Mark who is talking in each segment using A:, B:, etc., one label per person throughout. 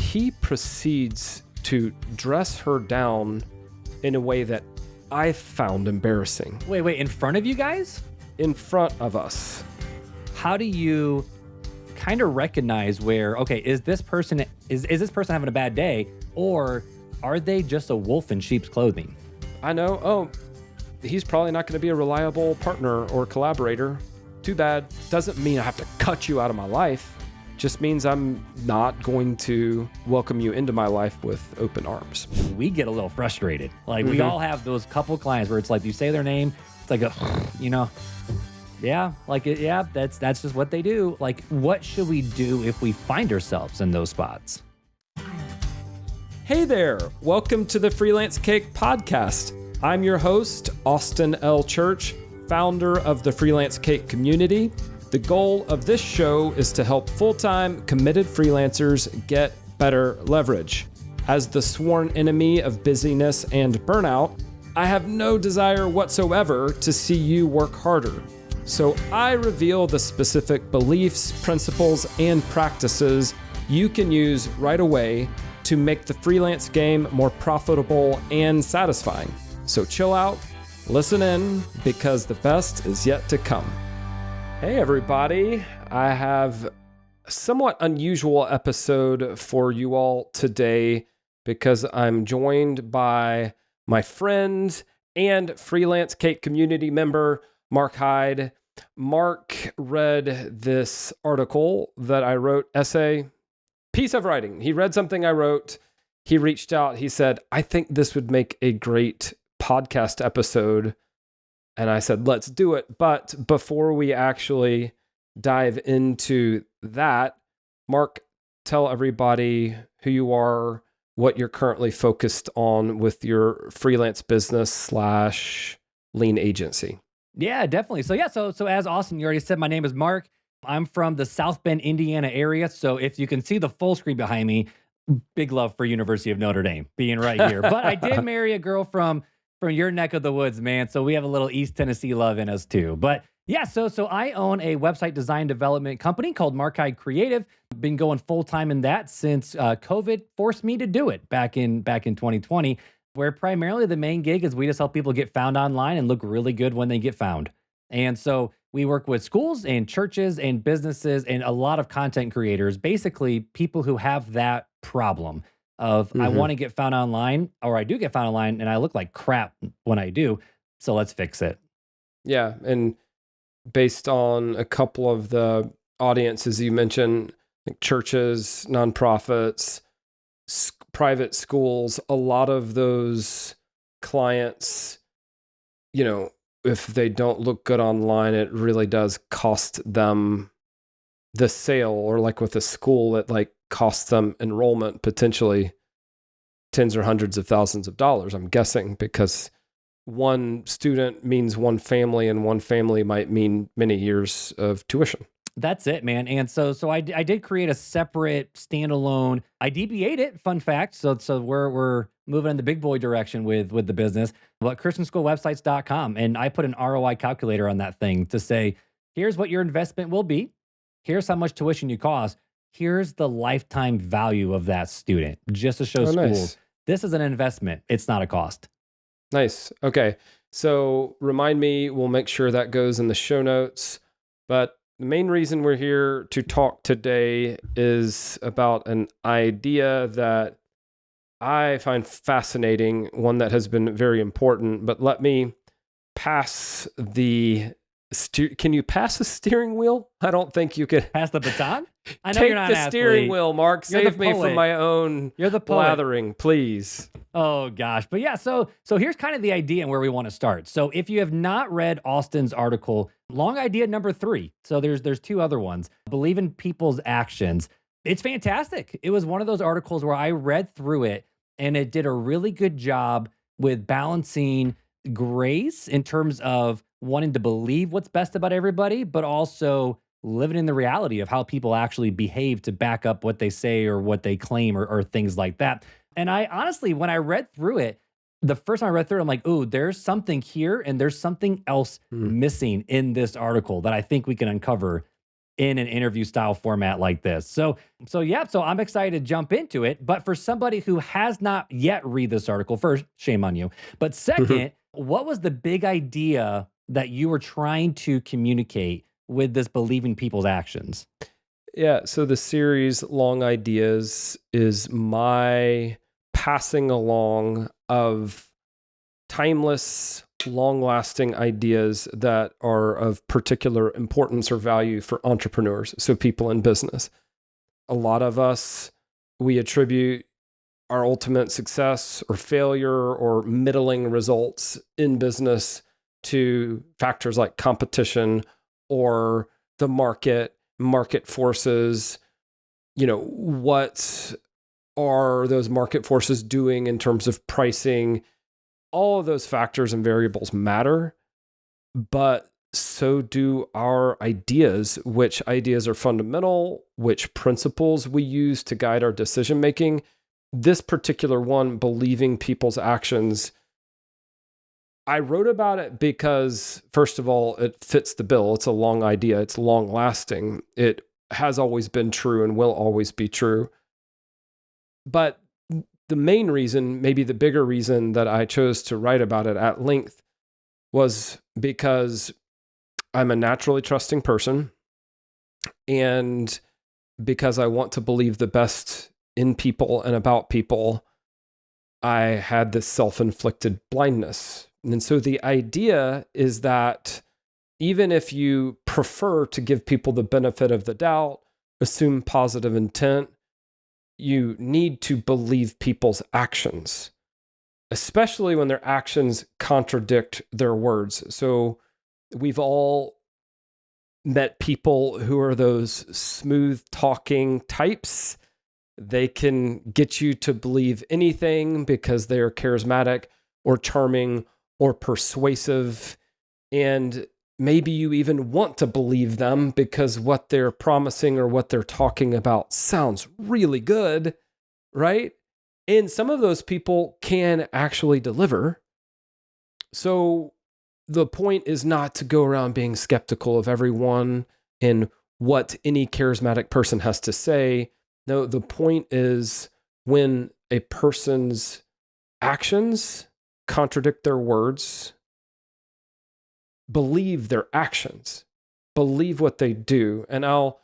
A: he proceeds to dress her down in a way that I found embarrassing.
B: Wait, in front of you guys?
A: In front of us.
B: How do you kind of recognize where, okay, is this person having a bad day, or are they just a wolf in sheep's clothing?
A: I know, he's probably not going to be a reliable partner or collaborator. Too bad. Doesn't mean I have to cut you out of my life. Just means I'm not going to welcome you into my life with open arms.
B: We get a little frustrated. Like we all have those couple clients where it's like you say their name, it's like that's just what they do. Like, what should we do if we find ourselves in those spots?
A: Hey there, welcome to the Freelance Cake Podcast. I'm your host, Austin L. Church, founder of the Freelance Cake community. The goal of this show is to help full-time committed freelancers get better leverage. As the sworn enemy of busyness and burnout, I have no desire whatsoever to see you work harder. So I reveal the specific beliefs, principles, and practices you can use right away to make the freelance game more profitable and satisfying. So chill out, listen in, because the best is yet to come. Hey everybody, I have a somewhat unusual episode for you all today because I'm joined by my friend and Freelance Cake community member, Marc Hyde. Marc read this article that I wrote, piece of writing. He read something I wrote. He reached out. He said, I think this would make a great podcast episode. And I said, let's do it. But before we actually dive into that, Marc, tell everybody who you are, what you're currently focused on with your freelance business / lean agency.
B: Yeah, definitely. So as Austin, you already said, my name is Marc. I'm from the South Bend, Indiana area. So if you can see the full screen behind me, big love for University of Notre Dame being right here. But I did marry a girl from your neck of the woods, man. So we have a little East Tennessee love in us too. But yeah, so I own a website design development company called Marc Hyde Creative. Been going full time in that since COVID forced me to do it back in 2020, where primarily the main gig is we just help people get found online and look really good when they get found. And so we work with schools and churches and businesses and a lot of content creators, basically people who have that problem of I want to get found online, or I do get found online and I look like crap when I do. So let's fix it.
A: Yeah. And based on a couple of the audiences you mentioned, like churches, nonprofits, private schools, a lot of those clients, if they don't look good online, it really does cost them the sale, or like with a school, it like costs them enrollment potentially tens or hundreds of thousands of dollars, I'm guessing, because one student means one family, and one family might mean many years of tuition.
B: That's it, man. And so I did create a separate standalone. I DBA'd it. Fun fact. So we're moving in the big boy direction with the business. But ChristianSchoolWebsites.com, and I put an ROI calculator on that thing to say, here's what your investment will be. Here's how much tuition you cost. Here's the lifetime value of that student, just to show schools. Nice. This is an investment. It's not a cost.
A: Nice. Okay. So remind me, we'll make sure that goes in the show notes. But the main reason we're here to talk today is about an idea that I find fascinating, one that has been very important. But let me pass the... Can you pass the steering wheel? I don't think you could.
B: Pass the baton? I know
A: Take
B: you're not
A: the steering wheel, Marc. Save me from my own blathering, please.
B: Oh, gosh. But yeah, so here's kind of the idea and where we want to start. So if you have not read Austin's article, long idea number 3. So there's 2 other ones. Believe in people's actions. It's fantastic. It was one of those articles where I read through it, and it did a really good job with balancing grace in terms of wanting to believe what's best about everybody, but also living in the reality of how people actually behave to back up what they say or what they claim or things like that. And I honestly, when I read through it, the first time I read through it, I'm like, ooh, there's something here and there's something else missing in this article that I think we can uncover in an interview style format like this. So I'm excited to jump into it. But for somebody who has not yet read this article, first, shame on you. But second, what was the big idea that you were trying to communicate with this believing people's actions?
A: Yeah, so the series Long Ideas is my passing along of timeless, long-lasting ideas that are of particular importance or value for entrepreneurs, so people in business. A lot of us, we attribute our ultimate success or failure or middling results in business to factors like competition or the market forces. What are those market forces doing in terms of pricing? All of those factors and variables matter, but so do our ideas. Which ideas are fundamental, which principles we use to guide our decision making. This particular one, believing people's actions, I wrote about it because, first of all, it fits the bill. It's a long idea. It's long lasting. It has always been true and will always be true. But the main reason, maybe the bigger reason that I chose to write about it at length was because I'm a naturally trusting person, and because I want to believe the best in people and about people, I had this self-inflicted blindness. And so the idea is that even if you prefer to give people the benefit of the doubt, assume positive intent, you need to believe people's actions, especially when their actions contradict their words. So we've all met people who are those smooth talking types. They can get you to believe anything because they're charismatic or charming or persuasive. And maybe you even want to believe them because what they're promising or what they're talking about sounds really good, right? And some of those people can actually deliver. So the point is not to go around being skeptical of everyone and what any charismatic person has to say. No, the point is when a person's actions contradict their words, believe their actions, believe what they do. And I'll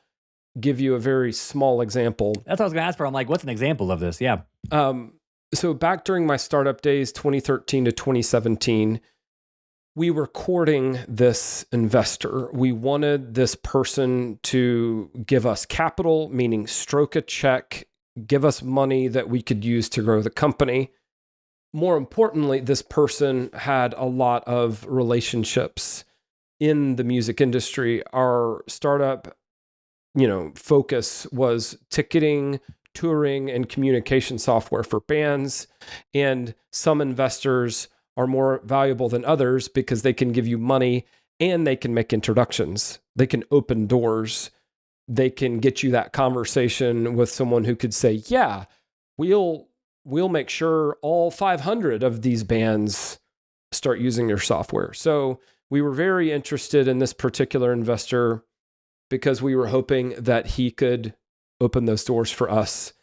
A: give you a very small example.
B: That's what I was going to ask for. I'm like, what's an example of this? Yeah.
A: So back during my startup days, 2013 to 2017, we were courting this investor. We wanted this person to give us capital, meaning stroke a check, give us money that we could use to grow the company. More importantly, this person had a lot of relationships in the music industry. Our startup, focus was ticketing, touring, and communication software for bands. And some investors are more valuable than others because they can give you money and they can make introductions. They can open doors. They can get you that conversation with someone who could say, yeah, we'll make sure all 500 of these bands start using your software. So we were very interested in this particular investor because we were hoping that he could open those doors for us.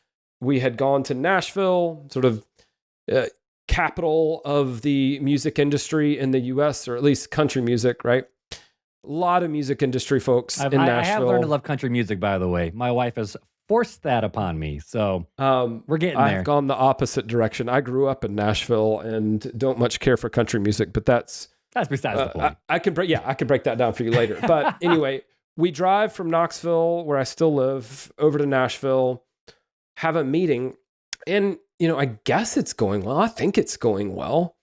A: We had gone to Nashville, sort of capital of the music industry in the US, or at least country music, right? A lot of music industry folks in Nashville.
B: I have learned to love country music, by the way. My wife has forced that upon me. So we're getting there.
A: I've gone the opposite direction. I grew up in Nashville and don't much care for country music, but that's
B: besides the point.
A: I can break that down for you later. But anyway, we drive from Knoxville, where I still live, over to Nashville, have a meeting, and I guess it's going well. I think it's going well.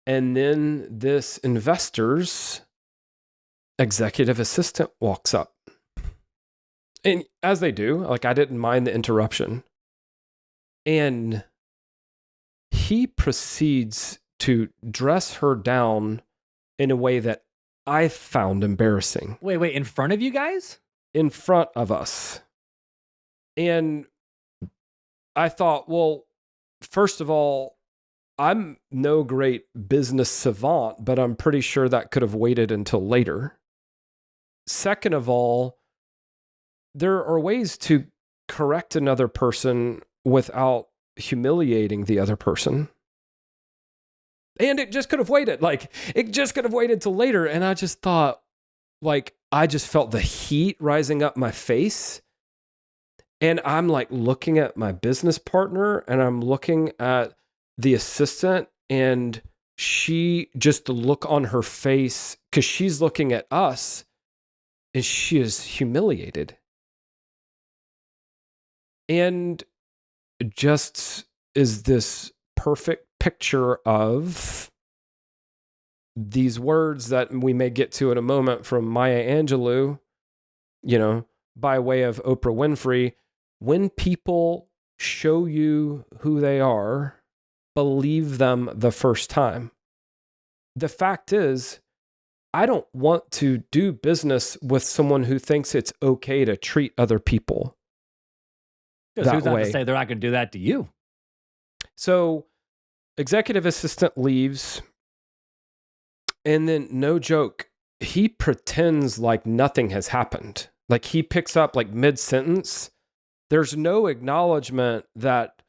A: And then this investor's executive assistant walks up. And as they do, I didn't mind the interruption. And he proceeds to dress her down in a way that I found embarrassing.
B: Wait, in front of you guys?
A: In front of us. And I thought, well, first of all, I'm no great business savant, but I'm pretty sure that could have waited until later. Second of all, there are ways to correct another person without humiliating the other person. And it just could have waited. Like, it just could have waited till later. And I just thought, like, I just felt the heat rising up my face. And I'm like looking at my business partner and I'm looking at the assistant, and she, just the look on her face, because she's looking at us and she is humiliated. And just is this perfect picture of these words that we may get to in a moment from Maya Angelou, by way of Oprah Winfrey. When people show you who they are, believe them the first time. The fact is, I don't want to do business with someone who thinks it's okay to treat other people that
B: who's not
A: way.
B: to say they're not going to do that to you?
A: So, executive assistant leaves, and then, no joke, he pretends like nothing has happened. Like, he picks up like mid-sentence. There's no acknowledgement that,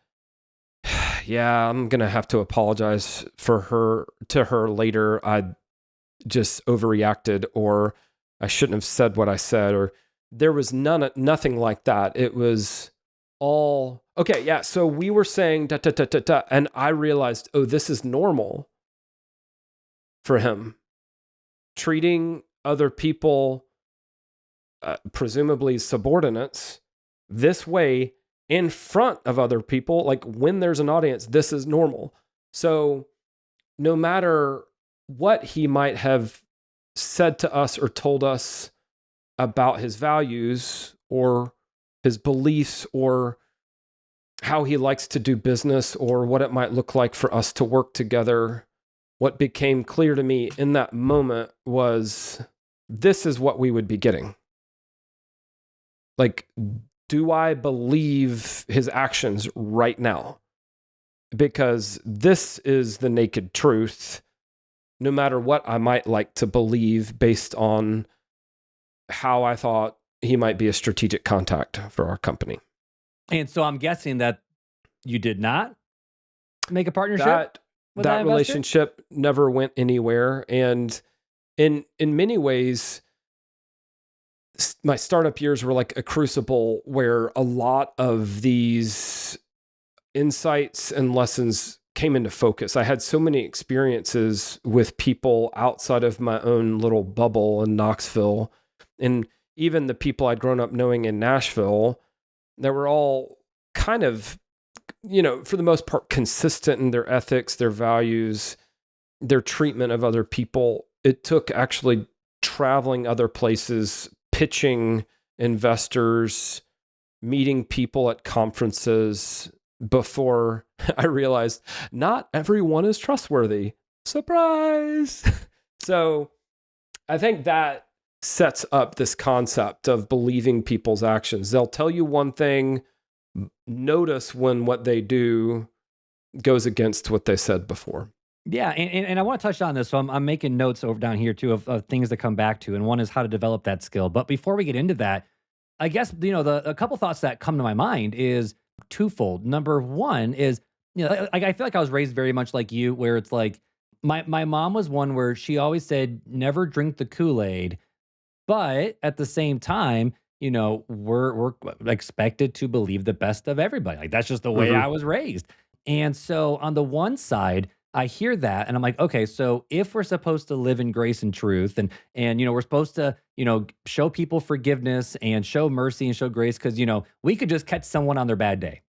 A: yeah, I'm going to have to apologize to her later. I just overreacted, or I shouldn't have said what I said, or there was nothing like that. It was all, okay, yeah, so we were saying da, da, da, da, da, and I realized, oh, this is normal for him. Treating other people, presumably subordinates, this way in front of other people, like when there's an audience, this is normal. So no matter what he might have said to us or told us about his values or his beliefs or how he likes to do business or what it might look like for us to work together, what became clear to me in that moment was, this is what we would be getting. Like, do I believe his actions right now? Because this is the naked truth, no matter what I might like to believe based on how I thought he might be a strategic contact for our company.
B: And so I'm guessing that you did not make a partnership?
A: That relationship never went anywhere. And in many ways, my startup years were like a crucible where a lot of these insights and lessons came into focus. I had so many experiences with people outside of my own little bubble in Knoxville, and even the people I'd grown up knowing in Nashville, that were all kind of, for the most part, consistent in their ethics, their values, their treatment of other people. It took actually traveling other places, pitching investors, meeting people at conferences before I realized not everyone is trustworthy. Surprise! So I think that sets up this concept of believing people's actions. They'll tell you one thing, notice when what they do goes against what they said before.
B: Yeah, and I want to touch on this. So I'm making notes over down here too of things to come back to, and one is how to develop that skill. But before we get into that, I guess a couple thoughts that come to my mind is twofold. Number one is, I feel like I was raised very much like you, where it's like my mom was one where she always said never drink the Kool-Aid, but at the same time, we're expected to believe the best of everybody. Like, that's just the way I was raised. And so on the one side, I hear that and I'm like, okay, so if we're supposed to live in grace and truth and we're supposed to, show people forgiveness and show mercy and show grace, because, we could just catch someone on their bad day,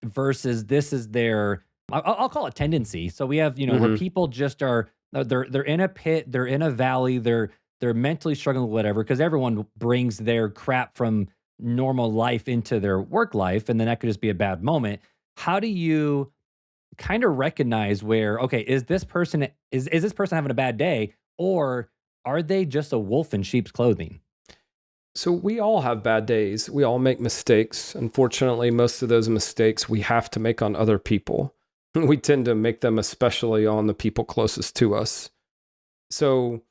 B: versus this is their, I'll call it tendency. So we have, where people just are, they're in a pit, they're in a valley, they're mentally struggling with whatever, because everyone brings their crap from normal life into their work life. And then that could just be a bad moment. How do you kind of recognize where, okay, is this person having a bad day, or are they just a wolf in sheep's clothing?
A: So we all have bad days. We all make mistakes. Unfortunately, most of those mistakes we have to make on other people. We tend to make them especially on the people closest to us. So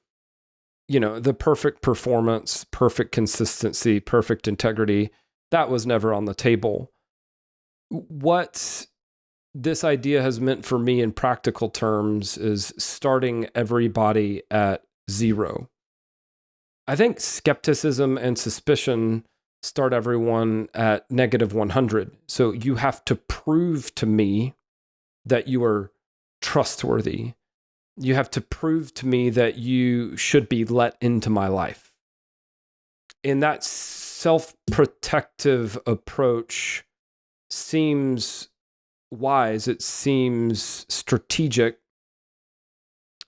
A: the perfect performance, perfect consistency, perfect integrity, that was never on the table. What this idea has meant for me in practical terms is starting everybody at 0. I think skepticism and suspicion start everyone at -100. So you have to prove to me that you are trustworthy. You have to prove to me that you should be let into my life. And that self-protective approach seems wise. It seems strategic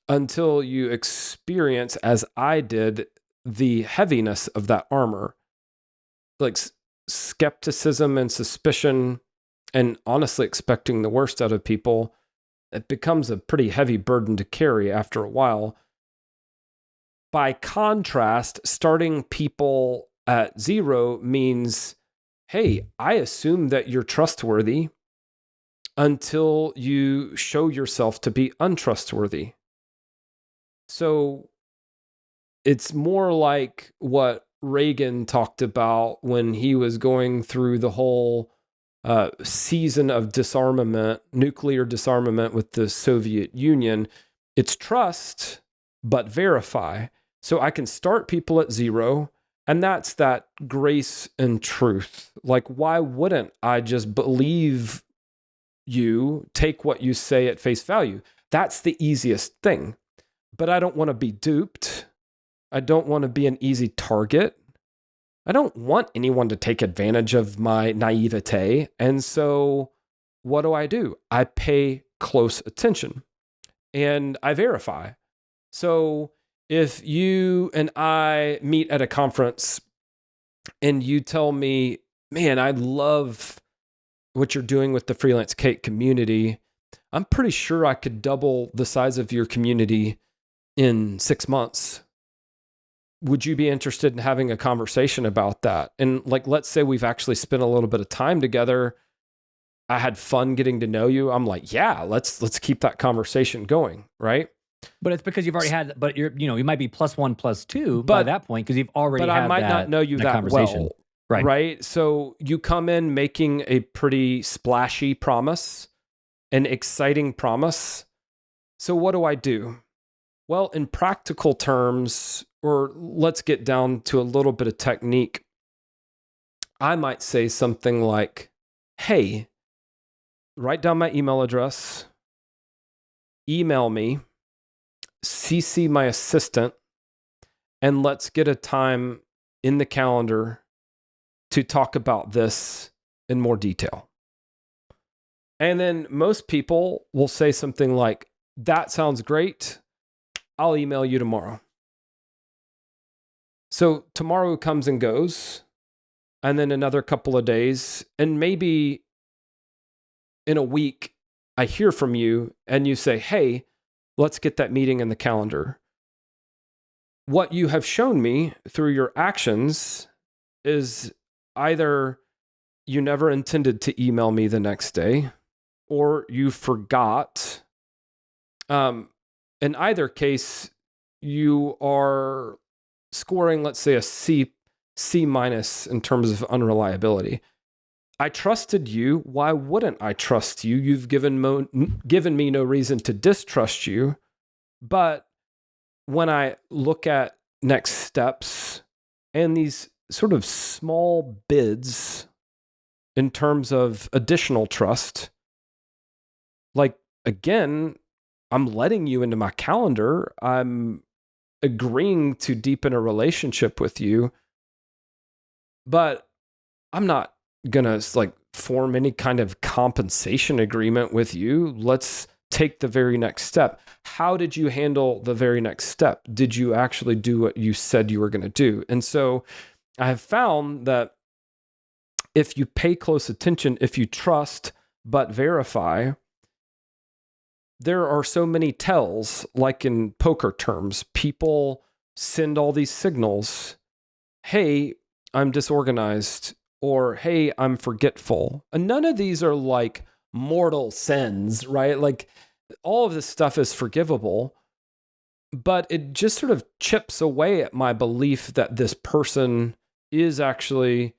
A: until you experience, as I did, the heaviness of that armor. Like skepticism and suspicion, and honestly expecting the worst out of people, it becomes a pretty heavy burden to carry after a while. By contrast, starting people at 0 means, hey, I assume that you're trustworthy until you show yourself to be untrustworthy. So it's more like what Reagan talked about when he was going through the whole season of disarmament, nuclear disarmament with the Soviet Union. It's trust, but verify. So I can start people at 0, and that's that grace and truth. Like, why wouldn't I just believe you, take what you say at face value? That's the easiest thing. But I don't want to be duped. I don't want to be an easy target. I don't want anyone to take advantage of my naivete. And so what do? I pay close attention and I verify. So if you and I meet at a conference and you tell me, man, I love what you're doing with the Freelance Cake community, I'm pretty sure I could double the size of your community in 6 months. Would you be interested in having a conversation about that? And like, let's say we've actually spent a little bit of time together. I had fun getting to know you. I'm like, yeah, let's keep that conversation going, right?
B: But it's because you've already had, but you might be +1, +2 by that point because you've already had
A: I might not know you that
B: conversation.
A: Well, right? So you come in making a pretty splashy promise, an exciting promise. So what do? Well, in practical terms, or let's get down to a little bit of technique, I might say something like, hey, write down my email address, email me, CC my assistant, and let's get a time in the calendar to talk about this in more detail. And then most people will say something like, that sounds great. I'll email you tomorrow. So tomorrow comes and goes, and then another couple of days, and maybe in a week, I hear from you and you say, hey, let's get that meeting in the calendar. What you have shown me through your actions is either you never intended to email me the next day, or you forgot. In either case, you are scoring, let's say, a C minus in terms of unreliability. I trusted you. Why wouldn't I trust you? You've given me no reason to distrust you. But when I look at next steps and these sort of small bids in terms of additional trust, like, again, I'm letting you into my calendar. I'm agreeing to deepen a relationship with you, but I'm not gonna like form any kind of compensation agreement with you. Let's take the very next step. How did you handle the very next step? Did you actually do what you said you were going to do? And so I have found that if you pay close attention, if you trust but verify, there are so many tells, like in poker terms. People send all these signals. Hey, I'm disorganized. Or, hey, I'm forgetful. And none of these are like mortal sins, right? Like all of this stuff is forgivable. But it just sort of chips away at my belief that this person is actually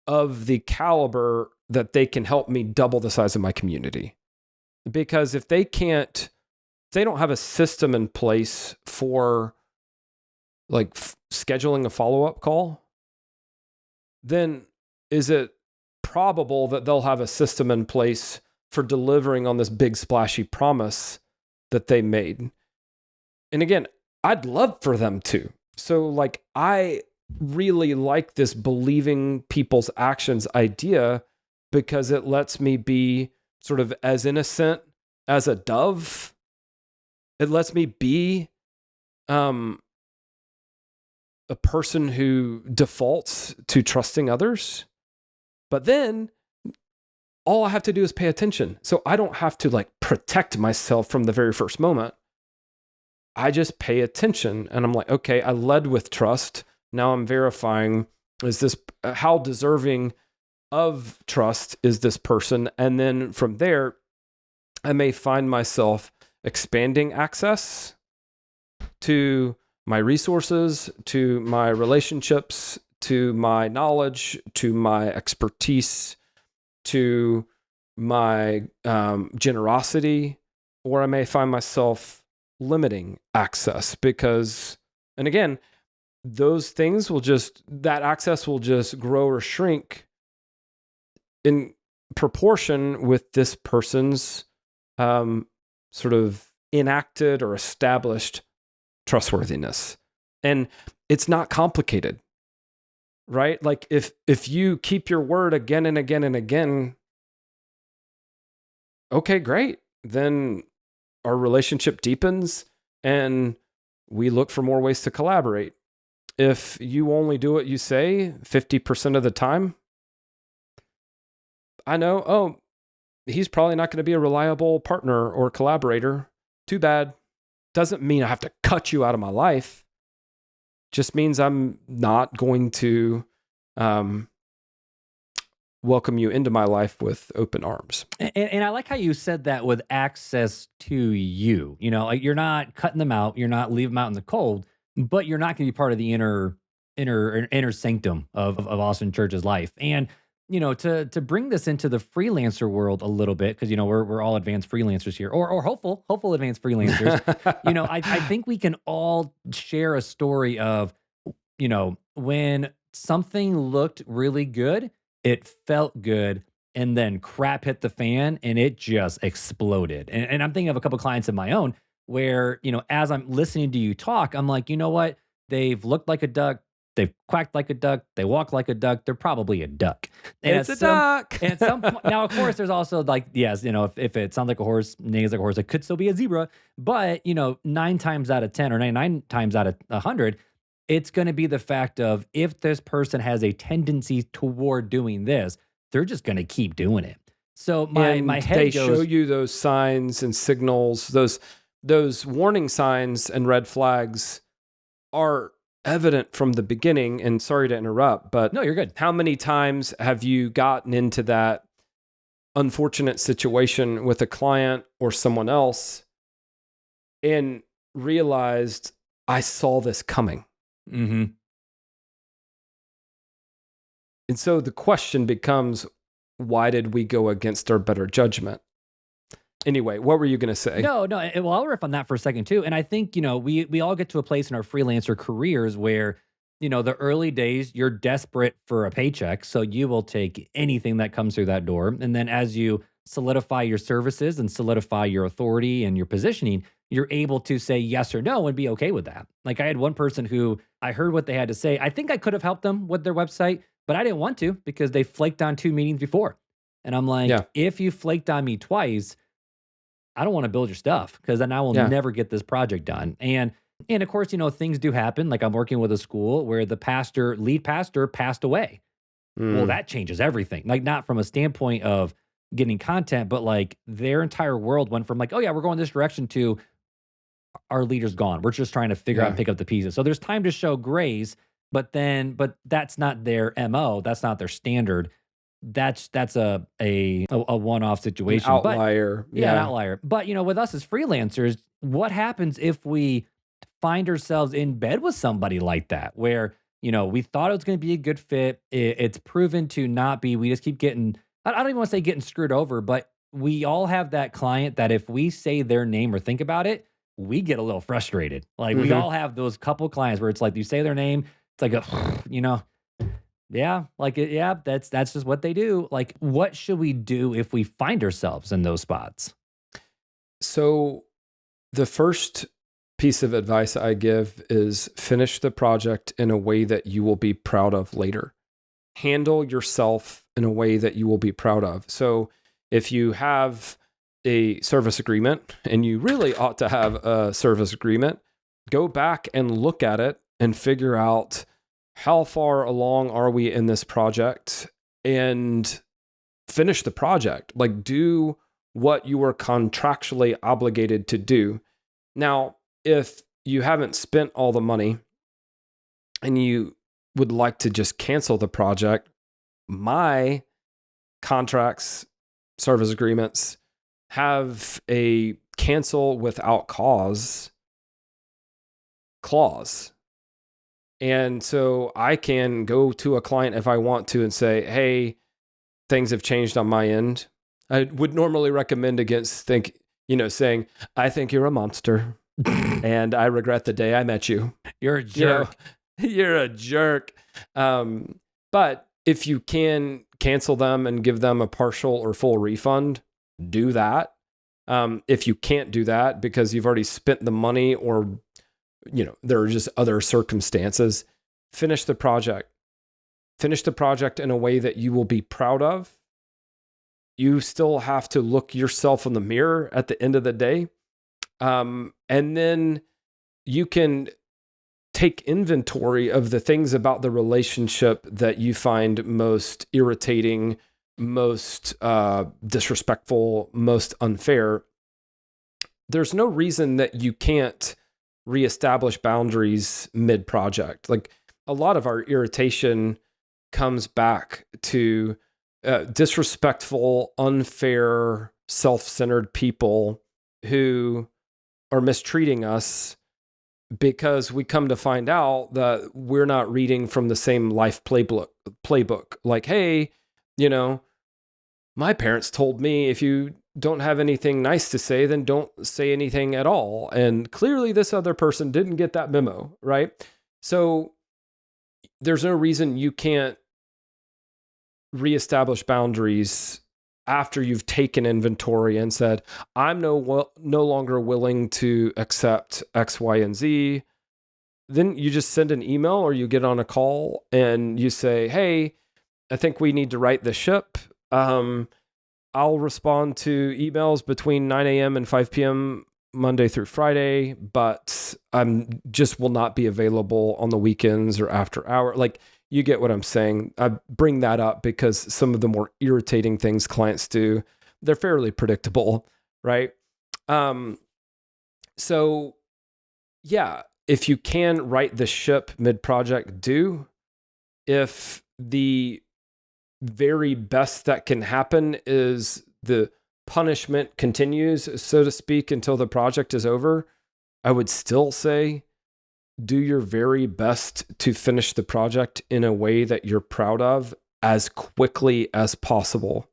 A: of the caliber that they can help me double the size of my community. Because if they don't have a system in place for like scheduling a follow-up call, then is it probable that they'll have a system in place for delivering on this big splashy promise that they made? And again, I'd love for them to. So like, I really like this believing people's actions idea because it lets me be sort of as innocent as a dove. It lets me be a person who defaults to trusting others. But then all I have to do is pay attention. So I don't have to like protect myself from the very first moment. I just pay attention and I'm like, okay, I led with trust. Now I'm verifying, how deserving of trust is this person? And then from there, I may find myself expanding access to my resources, to my relationships, to my knowledge, to my expertise, to my generosity, or I may find myself limiting access because, and again, that access will just grow or shrink in proportion with this person's sort of enacted or established trustworthiness. And it's not complicated, right? Like if you keep your word again and again and again, okay, great. Then our relationship deepens and we look for more ways to collaborate. If you only do what you say 50% of the time, I know, he's probably not going to be a reliable partner or collaborator. Too bad. Doesn't mean I have to cut you out of my life. Just means I'm not going to welcome you into my life with open arms.
B: And I like how you said that with access to you. You know, like you're not cutting them out, you're not leaving them out in the cold, but you're not going to be part of the inner sanctum of Austin Church's life. And you know, to bring this into the freelancer world a little bit, because you know we're all advanced freelancers here, or hopeful advanced freelancers. You know, I think we can all share a story of, you know, when something looked really good, it felt good, and then crap hit the fan and it just exploded. And I'm thinking of a couple clients of my own where, you know, as I'm listening to you talk, I'm like, you know what? They've looked like a duck. They've quacked like a duck. They walk like a duck. They're probably a duck. And
A: it's a duck.
B: And at some point, now, of course, there's also like, yes, you know, if it sounds like a horse, neighs like a horse, it could still be a zebra. But, you know, 9 times out of 10 or 99 times out of 100, it's going to be the fact of if this person has a tendency toward doing this, they're just going to keep doing it. So my head
A: they
B: goes,
A: show you those signs and signals, those warning signs and red flags are evident from the beginning. And sorry to interrupt, but
B: no, you're good.
A: How many times have you gotten into that unfortunate situation with a client or someone else and realized I saw this coming?
B: Mm-hmm.
A: And so the question becomes, why did we go against our better judgment? Anyway, what were you going to say?
B: No. Well, I'll riff on that for a second too. And I think, you know, we all get to a place in our freelancer careers where, you know, the early days, you're desperate for a paycheck. So you will take anything that comes through that door. And then as you solidify your services and solidify your authority and your positioning, you're able to say yes or no and be okay with that. Like I had one person who I heard what they had to say. I think I could have helped them with their website, but I didn't want to because they flaked on 2 meetings before. And I'm like, if you flaked on me twice, I don't want to build your stuff because then I will never get this project done. And of course, you know, things do happen. Like I'm working with a school where the lead pastor passed away. Well, that changes everything. Like not from a standpoint of getting content, but like their entire world went from like, oh yeah, we're going this direction to our leader's gone. We're just trying to figure out and pick up the pieces. So there's time to show grace, but that's not their MO. That's not their standard. That's a one-off situation.
A: An outlier.
B: An outlier. But, you know, with us as freelancers, what happens if we find ourselves in bed with somebody like that, where, we thought it was going to be a good fit. It's proven to not be. We just keep getting, I don't even want to say getting screwed over, but we all have that client that if we say their name or think about it, we get a little frustrated. Like we all have those couple clients where it's like you say their name, it's like yeah, like yeah, that's just what they do. Like, what should we do if we find ourselves in those spots?
A: So the first piece of advice I give is finish the project in a way that you will be proud of later. Handle yourself in a way that you will be proud of. So if you have a service agreement, and you really ought to have a service agreement, go back and look at it and figure out how far along are we in this project and finish the project. Like, do what you were contractually obligated to do. Now, if you haven't spent all the money and you would like to just cancel the project, my contracts, service agreements have a cancel without cause clause. And so I can go to a client if I want to and say, hey, things have changed on my end. I would normally recommend against saying, I think you're a monster and I regret the day I met you.
B: You're a jerk.
A: You're a jerk. But if you can cancel them and give them a partial or full refund, do that. If you can't do that because you've already spent the money or, there are just other circumstances, finish the project. Finish the project in a way that you will be proud of. You still have to look yourself in the mirror at the end of the day. And then you can take inventory of the things about the relationship that you find most irritating, most disrespectful, most unfair. There's no reason that you can't reestablish boundaries mid-project. Like, a lot of our irritation comes back to disrespectful, unfair, self-centered people who are mistreating us because we come to find out that we're not reading from the same life playbook. Like, hey, my parents told me if you don't have anything nice to say, then don't say anything at all. And clearly this other person didn't get that memo, right? So there's no reason you can't reestablish boundaries after you've taken inventory and said, I'm no longer willing to accept X, Y, and Z. Then you just send an email or you get on a call and you say, hey, I think we need to right the ship. I'll respond to emails between 9 a.m. and 5 p.m. Monday through Friday, but I'm just will not be available on the weekends or after hour. Like, you get what I'm saying. I bring that up because some of the more irritating things clients do, they're fairly predictable, right? So yeah, if you can right the ship mid-project, do. If the very best that can happen is the punishment continues, so to speak, until the project is over, I would still say do your very best to finish the project in a way that you're proud of as quickly as possible.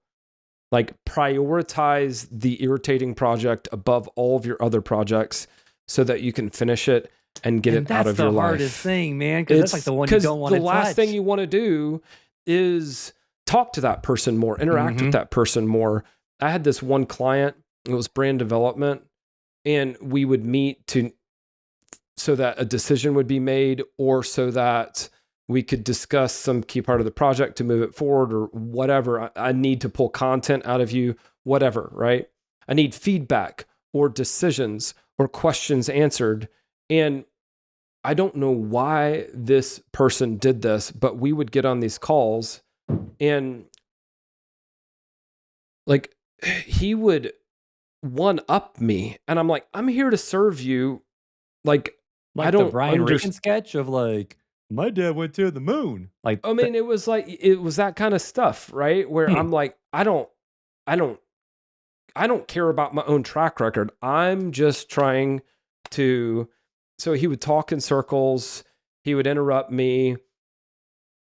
A: Like, prioritize the irritating project above all of your other projects so that you can finish it and get it out of your life. That's the
B: hardest thing, man, because that's like the one you don't want to touch.
A: The last thing you want to do is talk to that person more, interact with that person more. I had this one client, it was brand development, and we would meet so that a decision would be made or so that we could discuss some key part of the project to move it forward or whatever. I need to pull content out of you, whatever, right? I need feedback or decisions or questions answered. And I don't know why this person did this, but we would get on these calls and like he would one up me. And I'm like, I'm here to serve you. Like I don't
B: the Brian Regan sketch of like, my dad went to the moon. Like,
A: I mean, it was that kind of stuff, right? Where I'm like, I don't care about my own track record. I'm just trying to So he would talk in circles, he would interrupt me.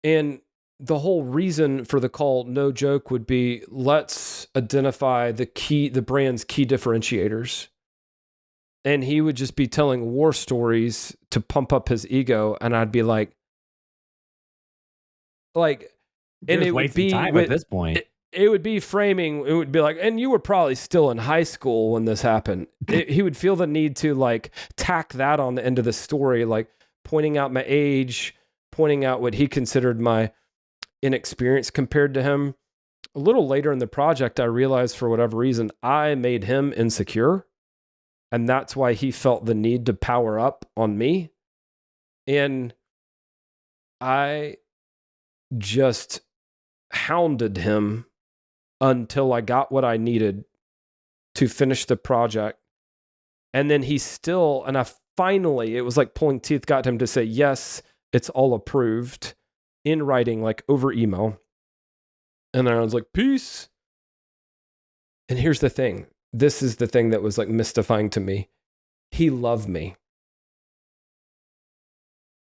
A: And the whole reason for the call, no joke, would be let's identify the brand's key differentiators. And he would just be telling war stories to pump up his ego. And I'd be like, and it would be
B: time at this point.
A: It would be framing. It would be like, and you were probably still in high school when this happened. He would feel the need to like tack that on the end of the story, like pointing out my age, pointing out what he considered my inexperience compared to him. A little later in the project, I realized for whatever reason, I made him insecure. And that's why he felt the need to power up on me. And I just hounded him until I got what I needed to finish the project. And then he still, and I finally, it was like pulling teeth, got him to say, yes, it's all approved in writing, like over email. And then I was like, peace. And here's the thing. This is the thing that was like mystifying to me. He loved me.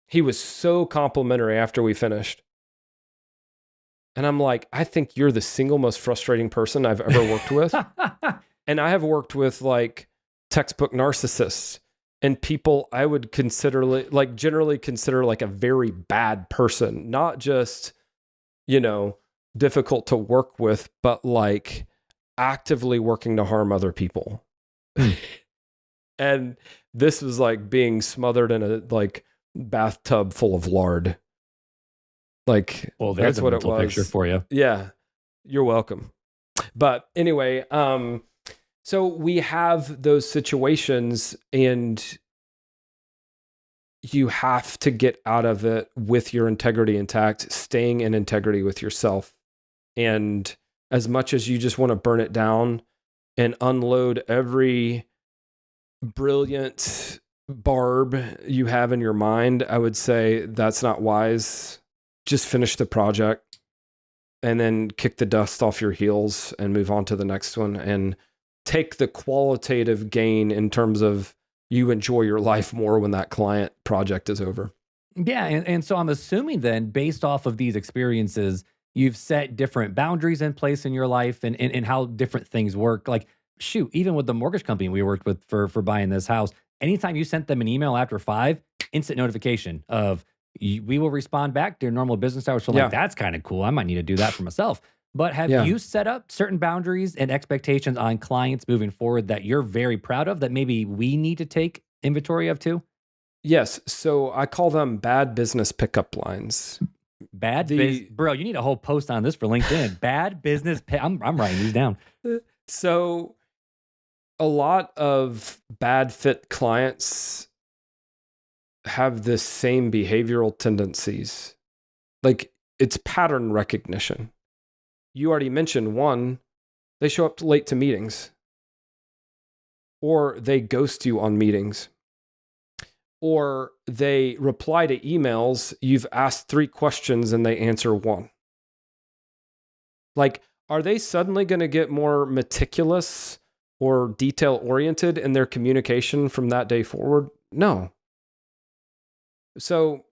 A: He was so complimentary after we finished. And I'm like, I think you're the single most frustrating person I've ever worked with. And I have worked with like textbook narcissists and people I would consider like generally consider like a very bad person, not just, difficult to work with, but like actively working to harm other people. And this was like being smothered in a like bathtub full of lard. Like,
B: well, there's
A: that's what it was.
B: Picture for you.
A: Yeah, you're welcome. But anyway, so we have those situations, and you have to get out of it with your integrity intact, staying in integrity with yourself. And as much as you just want to burn it down and unload every brilliant barb you have in your mind, I would say that's not wise. Just finish the project and then kick the dust off your heels and move on to the next one and take the qualitative gain in terms of you enjoy your life more when that client project is over.
B: Yeah. And so I'm assuming then, based off of these experiences, you've set different boundaries in place in your life and how different things work. Like, shoot, even with the mortgage company we worked with for buying this house, anytime you sent them an email after 5, instant notification of, we will respond back during normal business hours. So like, that's kind of cool. I might need to do that for myself. But have you set up certain boundaries and expectations on clients moving forward that you're very proud of that maybe we need to take inventory of too?
A: Yes. So I call them bad business pickup lines.
B: Bro, you need a whole post on this for LinkedIn. Bad business. I'm writing these down.
A: So a lot of bad fit clients have the same behavioral tendencies. Like, it's pattern recognition. You already mentioned one, they show up late to meetings, or they ghost you on meetings, or they reply to emails. You've asked 3 questions and they answer 1. Like, are they suddenly going to get more meticulous or detail oriented in their communication from that day forward? No. So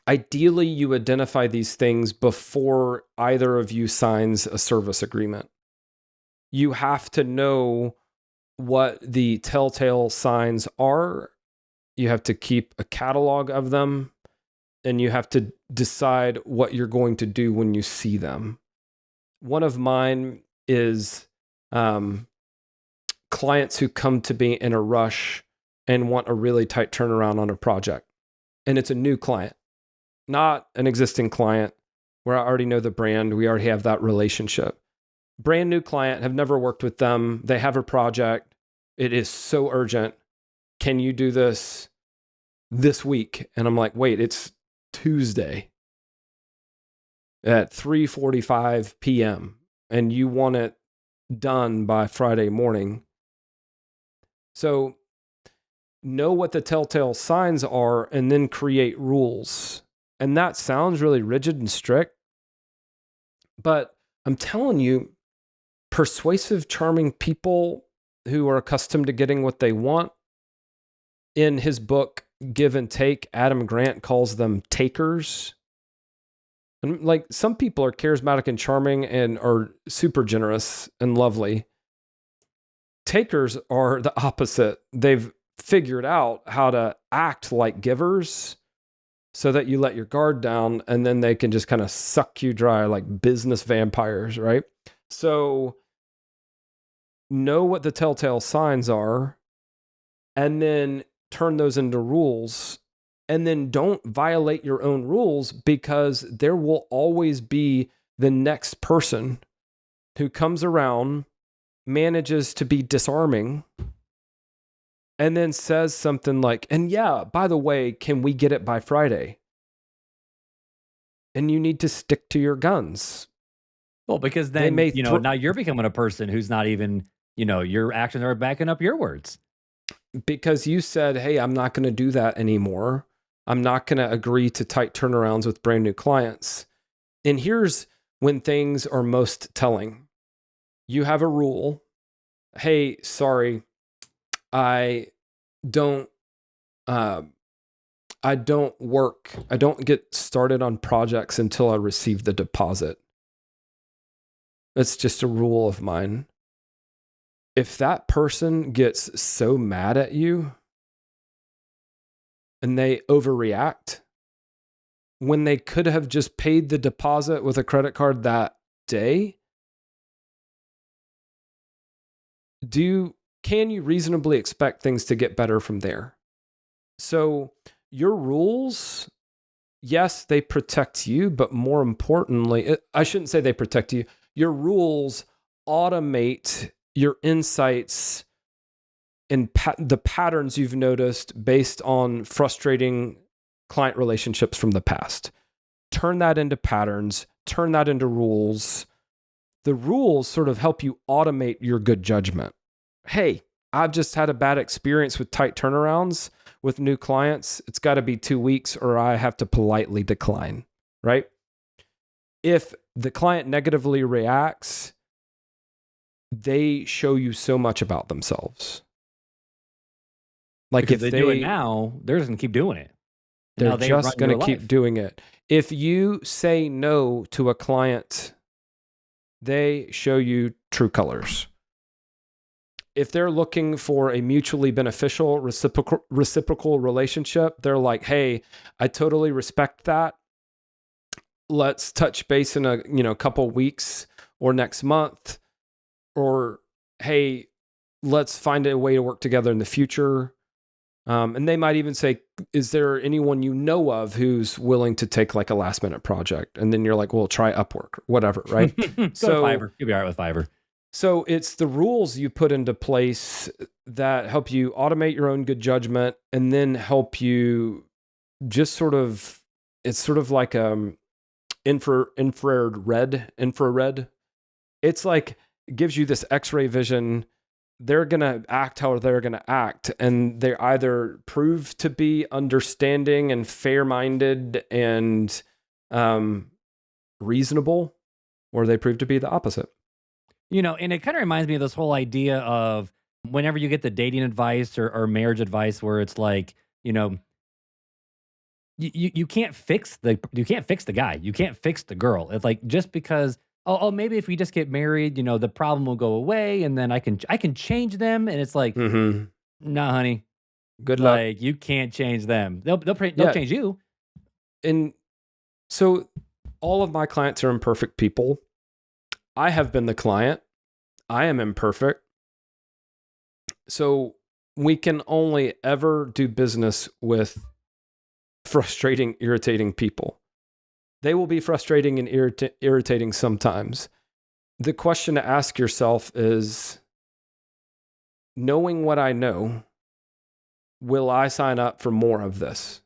A: ideally, you identify these things before either of you signs a service agreement. You have to know what the telltale signs are. You have to keep a catalog of them, and you have to decide what you're going to do when you see them. One of mine is clients who come to me in a rush and want a really tight turnaround on a project. And it's a new client, not an existing client where I already know the brand. We already have that relationship. Brand new client, have never worked with them. They have a project. It is so urgent. Can you do this week? And I'm like, wait, it's Tuesday at 3:45 p.m. and you want it done by Friday morning. So know what the telltale signs are and then create rules. And that sounds really rigid and strict, but I'm telling you, persuasive, charming people who are accustomed to getting what they want in his book, Give and Take, Adam Grant calls them takers. And like some people are charismatic and charming and are super generous and lovely. Takers are the opposite. They've figured out how to act like givers so that you let your guard down and then they can just kind of suck you dry like business vampires, right? So know what the telltale signs are and then turn those into rules. And then don't violate your own rules, because there will always be the next person who comes around, manages to be disarming, and then says something like, and yeah, by the way, can we get it by Friday? And you need to stick to your guns.
B: Well, because
A: They
B: then,
A: may
B: now you're becoming a person who's not even, your actions are backing up your words.
A: because you said, hey, I'm not going to do that anymore. I'm not going to agree to tight turnarounds with brand new clients. And here's when things are most telling. You have a rule. Hey, sorry, I don't get started on projects until I receive the deposit. It's just a rule of mine. If that person gets so mad at you and they overreact when they could have just paid the deposit with a credit card that day, can you reasonably expect things to get better from there? So your rules, yes, they protect you, but more importantly, I shouldn't say they protect you. Your rules automate your insights and the patterns you've noticed based on frustrating client relationships from the past. Turn that into patterns, turn that into rules. The rules sort of help you automate your good judgment. Hey, I've just had a bad experience with tight turnarounds with new clients. It's got to be 2 weeks or I have to politely decline, right? If the client negatively reacts, they show you so much about themselves. Like
B: Because
A: if
B: they do it now, they're just going to keep doing it.
A: They're just going to keep doing it. If you say no to a client, they show you true colors. If they're looking for a mutually beneficial, reciprocal relationship, they're like, hey, I totally respect that. Let's touch base in a couple weeks or next month. Or, hey, let's find a way to work together in the future. And they might even say, is there anyone you know of who's willing to take like a last minute project? And then you're like, well, try Upwork, whatever, right?
B: Go to Fiverr. You'll be all right with Fiverr.
A: So it's the rules you put into place that help you automate your own good judgment and then help you just it's sort of like infrared. It's like, it gives you this X-ray vision. They're going to act how they're going to act. And they either prove to be understanding and fair-minded and reasonable, or they prove to be the opposite.
B: And it kind of reminds me of this whole idea of whenever you get the dating advice or marriage advice where it's like, you can't fix the guy. You can't fix the girl. It's like, just because maybe if we just get married, the problem will go away and then I can change them. And it's like, nah, honey.
A: Good luck.
B: Like, you can't change them. They'll change you.
A: And so all of my clients are imperfect people. I have been the client. I am imperfect. So we can only ever do business with frustrating, irritating people. They will be frustrating and irritating sometimes. The question to ask yourself is, knowing what I know, will I sign up for more of this?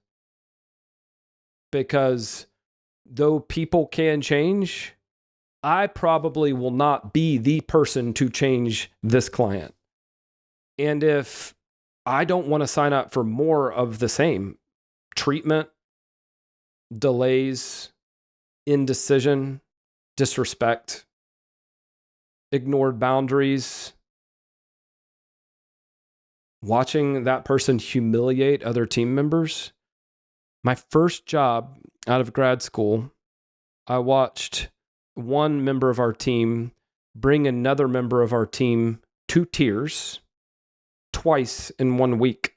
A: Because though people can change, I probably will not be the person to change this client. And if I don't want to sign up for more of the same treatment, delays, indecision, disrespect, ignored boundaries, watching that person humiliate other team members. My first job out of grad school, I watched one member of our team bring another member of our team to tears twice in 1 week.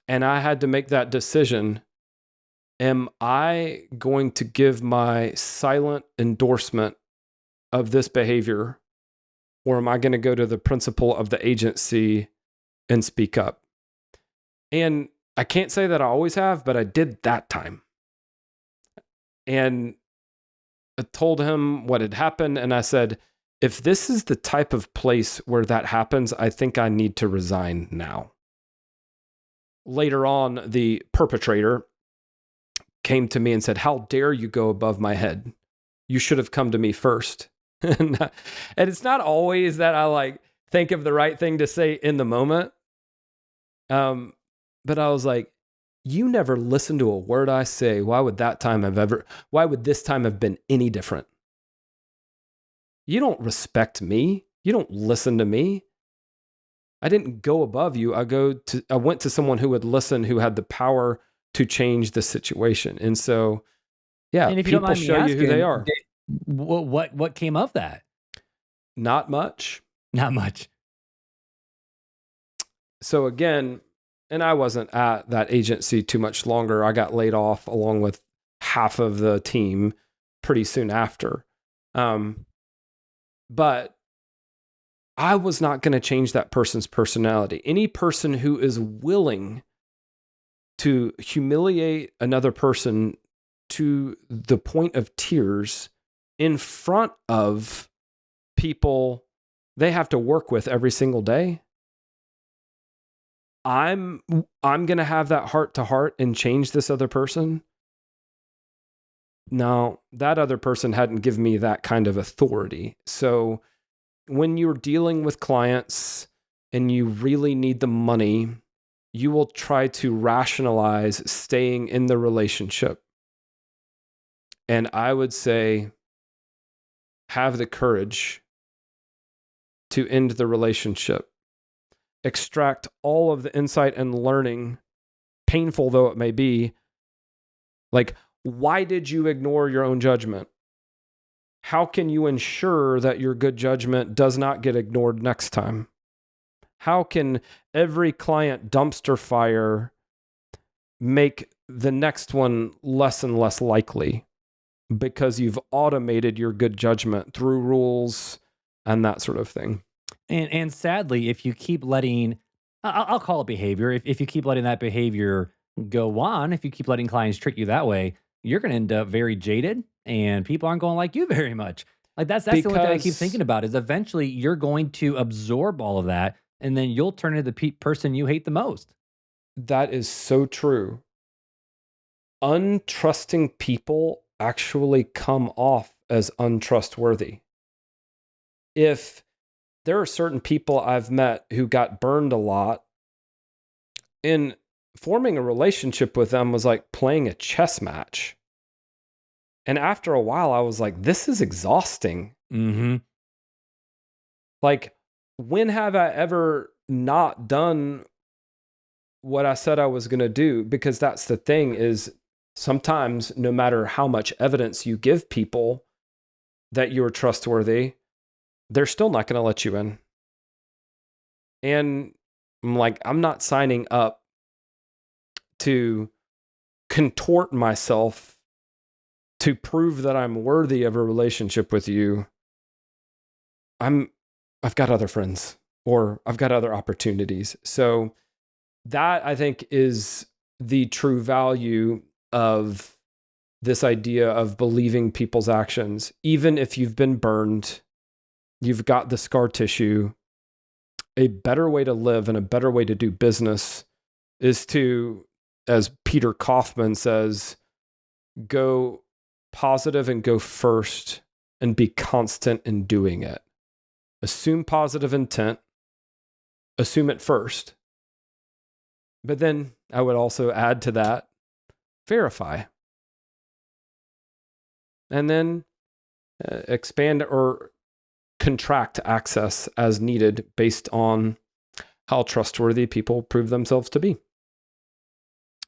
A: And I had to make that decision. Am I going to give my silent endorsement of this behavior, or am I going to go to the principal of the agency and speak up? And I can't say that I always have, but I did that time. And I told him what had happened, and I said, if this is the type of place where that happens, I think I need to resign now. Later on, the perpetrator came to me and said, how dare you go above my head? You should have come to me first. And it's not always that I think of the right thing to say in the moment. But I was like, you never listen to a word I say. Why would this time have been any different? You don't respect me. You don't listen to me. I didn't go above you. I went to someone who would listen, who had the power to change the situation. And so, yeah,
B: And if you
A: people
B: don't mind me
A: show you who they are.
B: What came of that?
A: Not much.
B: Not much.
A: So again, and I wasn't at that agency too much longer. I got laid off along with half of the team pretty soon after. But I was not going to change that person's personality. Any person who is willing to humiliate another person to the point of tears in front of people they have to work with every single day, I'm going to have that heart to heart and change this other person. No, that other person hadn't given me that kind of authority. So when you're dealing with clients and you really need the money, you will try to rationalize staying in the relationship. And I would say, have the courage to end the relationship. Extract all of the insight and learning, painful though it may be. Like, why did you ignore your own judgment? How can you ensure that your good judgment does not get ignored next time? How can every client dumpster fire make the next one less and less likely because you've automated your good judgment through rules and that sort of thing?
B: And sadly, if you keep letting, I'll call it behavior. If you keep letting that behavior go on, if you keep letting clients treat you that way, you're going to end up very jaded, and people aren't going to like you very much. Like that's the only thing I keep thinking about is eventually you're going to absorb all of that, and then you'll turn into the person you hate the most.
A: That is so true. Untrusting people actually come off as untrustworthy. If there are certain people I've met who got burned a lot, and forming a relationship with them was like playing a chess match. And after a while, I was like, this is exhausting.
B: Mm-hmm.
A: Like, when have I ever not done what I said I was going to do? Because that's the thing is sometimes no matter how much evidence you give people that you're trustworthy, they're still not going to let you in. And I'm like, I'm not signing up to contort myself to prove that I'm worthy of a relationship with you. I've got other friends, or I've got other opportunities. So that, I think, is the true value of this idea of believing people's actions. Even if you've been burned, you've got the scar tissue. A better way to live and a better way to do business is to, as Peter Kaufman says, go positive and go first and be constant in doing it. Assume positive intent, assume it first. But then I would also add to that, verify. And then expand or contract access as needed based on how trustworthy people prove themselves to be.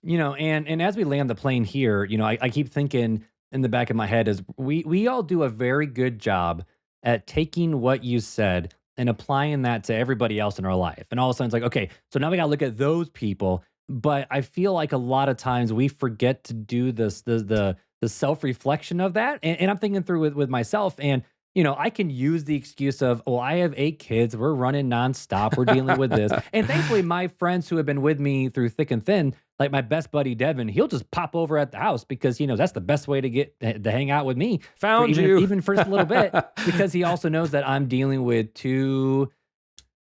B: And as we land the plane here, I keep thinking in the back of my head is we all do a very good job at taking what you said and applying that to everybody else in our life. And all of a sudden it's like, okay, so now we gotta look at those people. But I feel like a lot of times we forget to do this, the self-reflection of that. And I'm thinking through with myself. And I can use the excuse of, oh, I have 8 kids. We're running nonstop. We're dealing with this. And thankfully, my friends who have been with me through thick and thin, like my best buddy, Devin, he'll just pop over at the house because, that's the best way to get to hang out with me.
A: Found you.
B: Even for just a little bit, because he also knows that I'm dealing with 2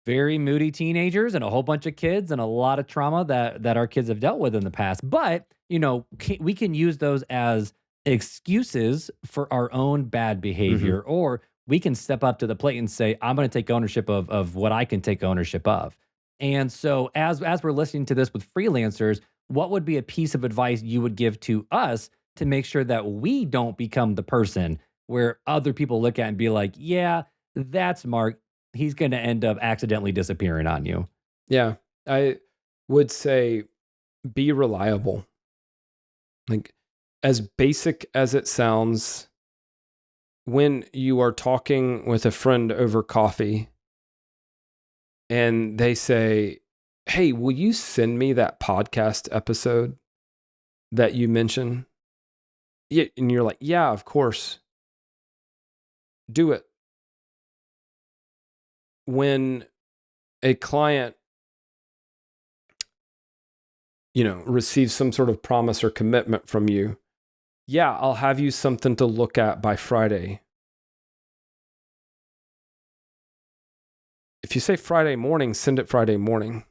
B: very moody teenagers and a whole bunch of kids and a lot of trauma that our kids have dealt with in the past. But, we can use those as excuses for our own bad behavior, or we can step up to the plate and say, I'm going to take ownership of what I can take ownership of. And so as we're listening to this with freelancers, what would be a piece of advice you would give to us to make sure that we don't become the person where other people look at and be like, yeah, that's Mark. He's going to end up accidentally disappearing on you.
A: Yeah, I would say be reliable. Like, as basic as it sounds, when you are talking with a friend over coffee and they say, hey, will you send me that podcast episode that you mentioned? Yeah, and you're like, yeah, of course. Do it. When a client, receives some sort of promise or commitment from you, yeah, I'll have you something to look at by Friday. If you say Friday morning, send it Friday morning.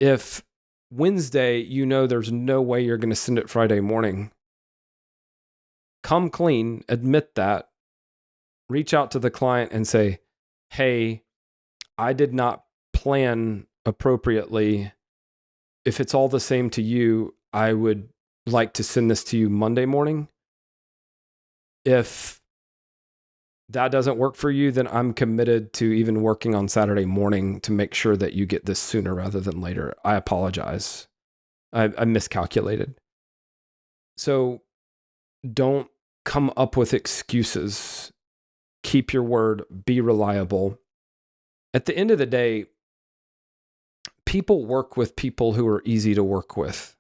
A: If Wednesday, there's no way you're going to send it Friday morning, come clean, admit that, reach out to the client and say, hey, I did not plan appropriately. If it's all the same to you, I would like to send this to you Monday morning. If that doesn't work for you, then I'm committed to even working on Saturday morning to make sure that you get this sooner rather than later. I apologize. I miscalculated. So don't come up with excuses. Keep your word. Be reliable. At the end of the day, people work with people who are easy to work with.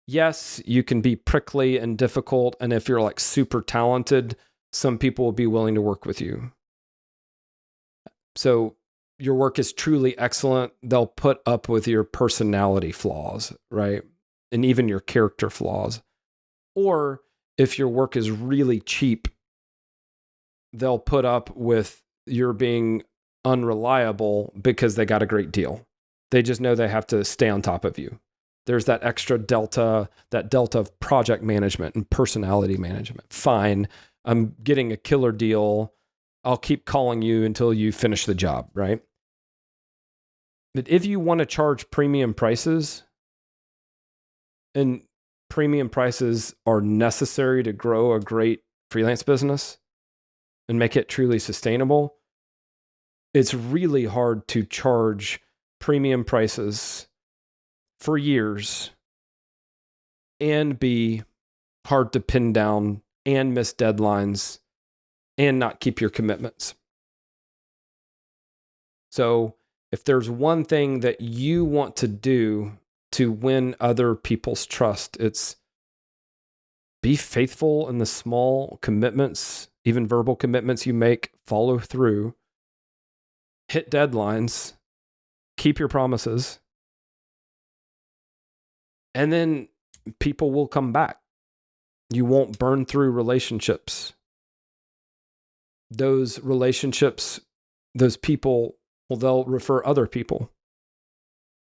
A: Yes, you can be prickly and difficult, and if you're like super talented, some people will be willing to work with you. So your work is truly excellent. They'll put up with your personality flaws, right? And even your character flaws. Or if your work is really cheap, they'll put up with your being unreliable because they got a great deal. They just know they have to stay on top of you. There's that extra delta, of project management and personality management. Fine, I'm getting a killer deal. I'll keep calling you until you finish the job, right? But if you want to charge premium prices, and premium prices are necessary to grow a great freelance business and make it truly sustainable, it's really hard to charge premium prices for years and be hard to pin down and miss deadlines and not keep your commitments. So if there's one thing that you want to do to win other people's trust, it's be faithful in the small commitments, even verbal commitments you make, follow through, hit deadlines, keep your promises, and then people will come back. You won't burn through relationships. Those relationships, those people, well, they'll refer other people.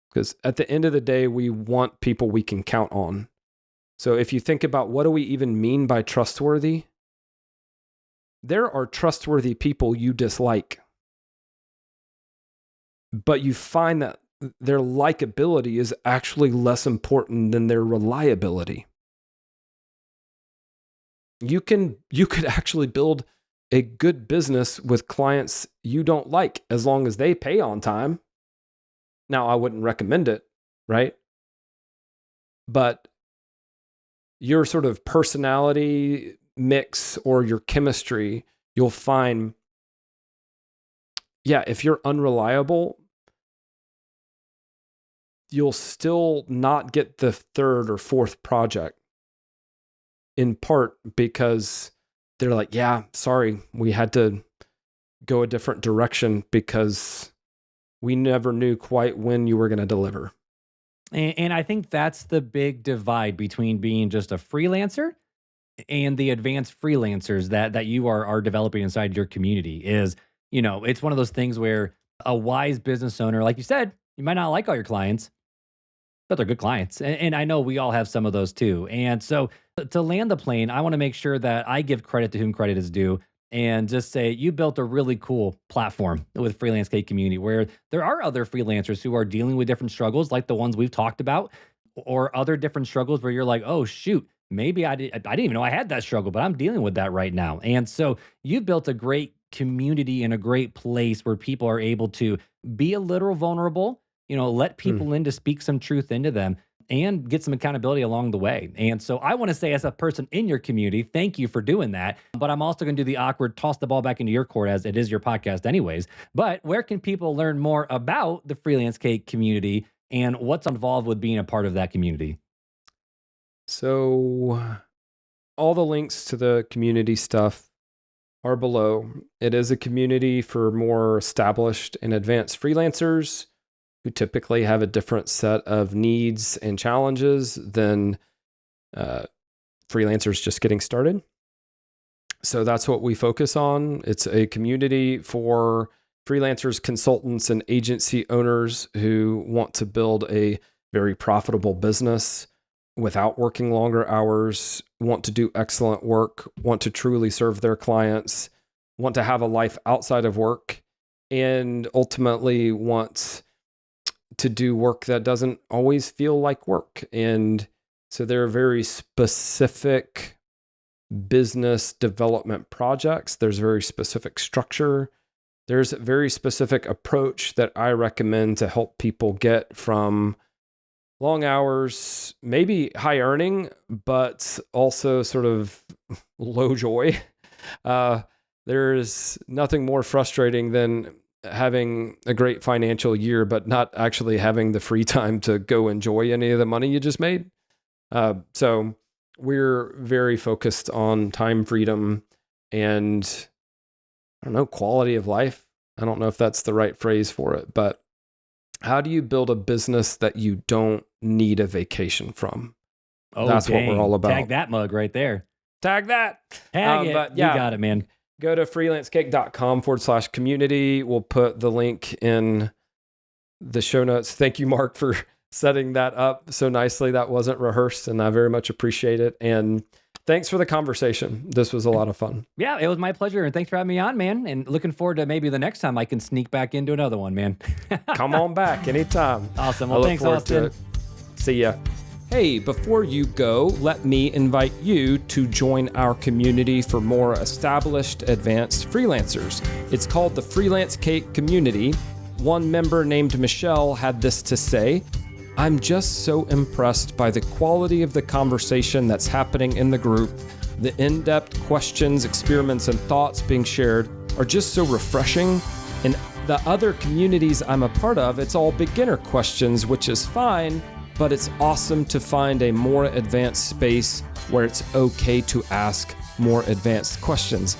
A: Because at the end of the day, we want people we can count on. So if you think about what do we even mean by trustworthy, there are trustworthy people you dislike. But you find that their likability is actually less important than their reliability. You could actually build a good business with clients you don't like as long as they pay on time. Now, I wouldn't recommend it, right? But your sort of personality mix or your chemistry, you'll find, if you're unreliable, you'll still not get the third or fourth project, in part because they're like, sorry, we had to go a different direction because we never knew quite when you were going to deliver.
B: And I think that's the big divide between being just a freelancer and the advanced freelancers that you are developing inside your community is, it's one of those things where a wise business owner, like you said, you might not like all your clients, but they're good clients. And I know we all have some of those too. And so to land the plane, I want to make sure that I give credit to whom credit is due and just say you built a really cool platform with Freelance Cake Community where there are other freelancers who are dealing with different struggles like the ones we've talked about, or other different struggles where you're like, oh, shoot, maybe I didn't even know I had that struggle, but I'm dealing with that right now. And so you've built a great community and a great place where people are able to be a little vulnerable, let people in to speak some truth into them and get some accountability along the way. And so I want to say, as a person in your community, thank you for doing that. But I'm also going to do the awkward toss the ball back into your court, as it is your podcast anyways. But where can people learn more about the Freelance Cake community and what's involved with being a part of that community?
A: So all the links to the community stuff are below. It is a community for more established and advanced freelancers who typically have a different set of needs and challenges than freelancers just getting started. So that's what we focus on. It's a community for freelancers, consultants, and agency owners who want to build a very profitable business without working longer hours, want to do excellent work, want to truly serve their clients, want to have a life outside of work, and ultimately want to do work that doesn't always feel like work. And so there are very specific business development projects. There's very specific structure. There's a very specific approach that I recommend to help people get from long hours, maybe high earning, but also sort of low joy. There's nothing more frustrating than having a great financial year, but not actually having the free time to go enjoy any of the money you just made. So we're very focused on time freedom and, I don't know, quality of life. I don't know if that's the right phrase for it, but how do you build a business that you don't need a vacation from?
B: Oh,
A: that's what we're all about.
B: Tag that mug right there.
A: Tag that.
B: Tag it. But you got it, man.
A: Go to freelancecake.com/community. We'll put the link in the show notes. Thank you, Mark, for setting that up so nicely. That wasn't rehearsed, and I very much appreciate it. And thanks for the conversation. This was a lot of fun.
B: Yeah, it was my pleasure. And thanks for having me on, man. And looking forward to maybe the next time I can sneak back into another one, man.
A: Come on back anytime.
B: Awesome. Well, thanks, Austin.
A: See ya. Hey, before you go, let me invite you to join our community for more established, advanced freelancers. It's called the Freelance Cake Community. One member named Michelle had this to say: I'm just so impressed by the quality of the conversation that's happening in the group. The in-depth questions, experiments, and thoughts being shared are just so refreshing. In the other communities I'm a part of, it's all beginner questions, which is fine, but it's awesome to find a more advanced space where it's okay to ask more advanced questions.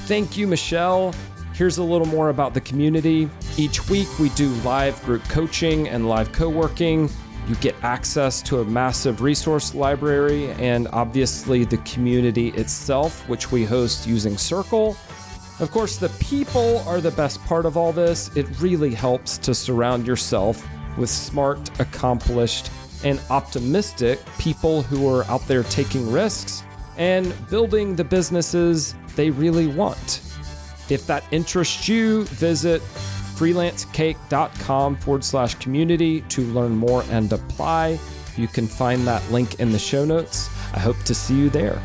A: Thank you, Michelle. Here's a little more about the community. Each week we do live group coaching and live co-working. You get access to a massive resource library and obviously the community itself, which we host using Circle. Of course, the people are the best part of all this. It really helps to surround yourself with smart, accomplished, and optimistic people who are out there taking risks and building the businesses they really want. If that interests you, visit freelancecake.com/community to learn more and apply. You can find that link in the show notes. I hope to see you there.